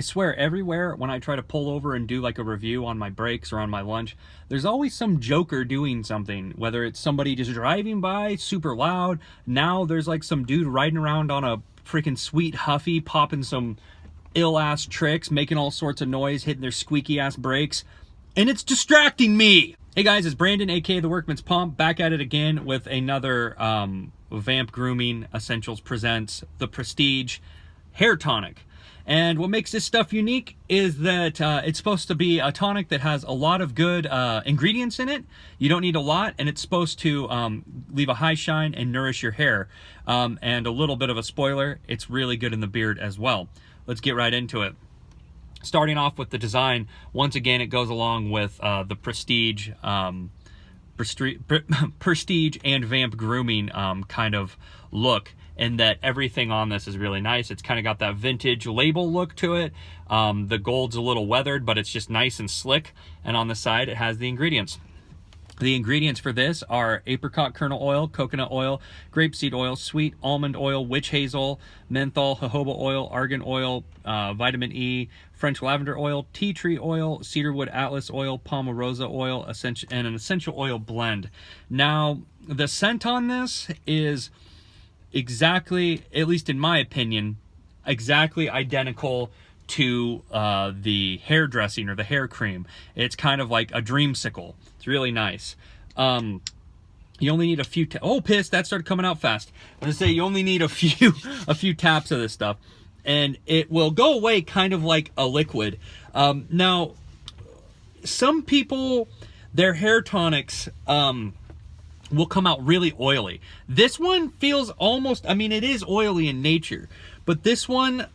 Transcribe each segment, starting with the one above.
I swear, everywhere when I try to pull over and do like a review on my breaks or on my lunch, there's always some joker doing something, whether it's somebody just driving by super loud. Now there's like some dude riding around on a freaking sweet Huffy, popping some ill-ass tricks, making all sorts of noise, hitting their squeaky-ass brakes, and it's distracting me. Hey guys, it's Brandon, aka the Workman's Pomp, back at it again with another Vamph Grooming Essentials presents the Prestige Hair Tonic. And what makes this stuff unique is that it's supposed to be a tonic that has a lot of good ingredients in it. You don't need a lot, and it's supposed to leave a high shine and nourish your hair. And a little bit of a spoiler, it's really good in the beard as well. Let's get right into it. Starting off with the design, once again, it goes along with the Prestige and Vamph Grooming kind of look, in that everything on this is really nice. It's kind of got that vintage label look to it. The gold's a little weathered, but it's just nice and slick. And on the side, it has the ingredients. The ingredients for this are apricot kernel oil, coconut oil, grapeseed oil, sweet almond oil, witch hazel, menthol, jojoba oil, argan oil, vitamin E, French lavender oil, tea tree oil, cedarwood atlas oil, palmarosa oil, and an essential oil blend. Now, the scent on this is exactly, at least in my opinion, exactly identical to the hair dressing or the hair cream. It's kind of like a dreamsicle. It's really nice. You only need a few oh, piss, that started coming out fast. I'm gonna say you only need a few taps of this stuff, and it will go away kind of like a liquid. Now, some people, their hair tonics will come out really oily. This one feels almost, I mean, it is oily in nature, but this one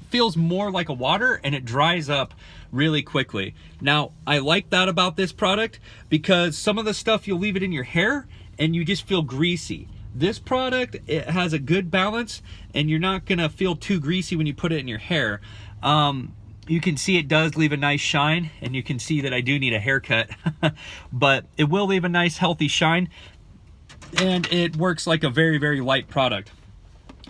feels more like a water, and it dries up really quickly. Now, I like that about this product, because some of the stuff, you'll leave it in your hair and you just feel greasy. This product, it has a good balance, and you're not gonna feel too greasy when you put it in your hair. You can see it does leave a nice shine, and you can see that I do need a haircut, but it will leave a nice healthy shine, and it works like a very, very light product.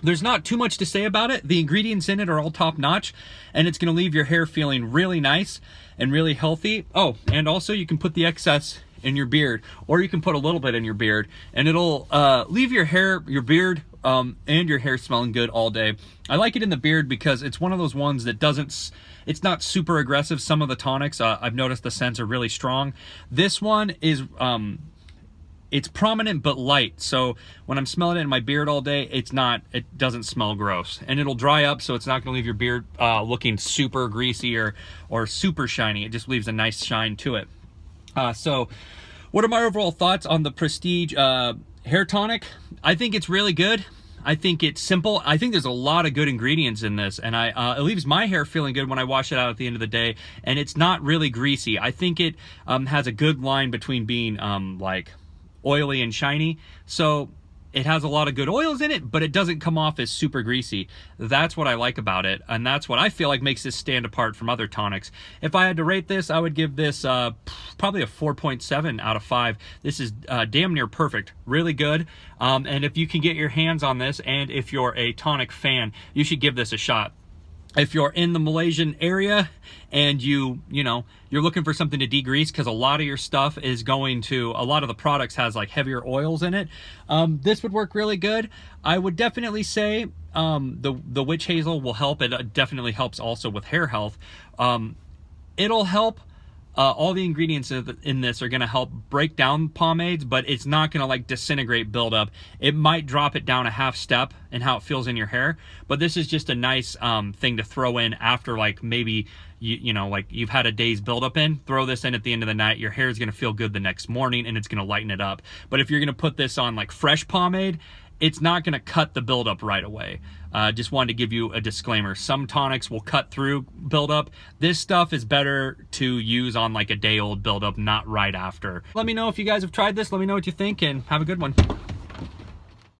There's not too much to say about it. The ingredients in it are all top notch, and it's gonna leave your hair feeling really nice and really healthy. Oh, and also you can put the excess in your beard, or you can put a little bit in your beard, and it'll leave your hair, your beard, and your hair smelling good all day. I like it in the beard because it's one of those ones that it's not super aggressive. Some of the tonics, I've noticed the scents are really strong. This one is, it's prominent but light, so when I'm smelling it in my beard all day, it doesn't smell gross, and it'll dry up, so it's not gonna leave your beard looking super greasy or super shiny. It just leaves a nice shine to it. So what are my overall thoughts on the Prestige hair tonic? I think it's really good. I think it's simple. I think there's a lot of good ingredients in this, and it leaves my hair feeling good when I wash it out at the end of the day, and it's not really greasy. I think it has a good line between being like oily and shiny. So it has a lot of good oils in it, but it doesn't come off as super greasy. That's what I like about it, and that's what I feel like makes this stand apart from other tonics. If I had to rate this, I would give this probably a 4.7 out of 5. This is damn near perfect, really good. And if you can get your hands on this, and if you're a tonic fan, you should give this a shot. If you're in the Malaysian area and you're looking for something to degrease, because a lot of your stuff is a lot of the products has like heavier oils in it, this would work really good. I would definitely say the witch hazel will help. It definitely helps also with hair health. It'll help. All the ingredients in this are going to help break down pomades, but it's not going to like disintegrate buildup. It might drop it down a half step in how it feels in your hair, but this is just a nice thing to throw in after, like, maybe like you've had a day's buildup in. Throw this in at the end of the night. Your hair is going to feel good the next morning, and it's going to lighten it up. But if you're going to put this on like fresh pomade, it's not going to cut the buildup right away. Just wanted to give you a disclaimer. Some tonics will cut through buildup. This stuff is better to use on like a day-old buildup, not right after. Let me know if you guys have tried this. Let me know what you think, and have a good one.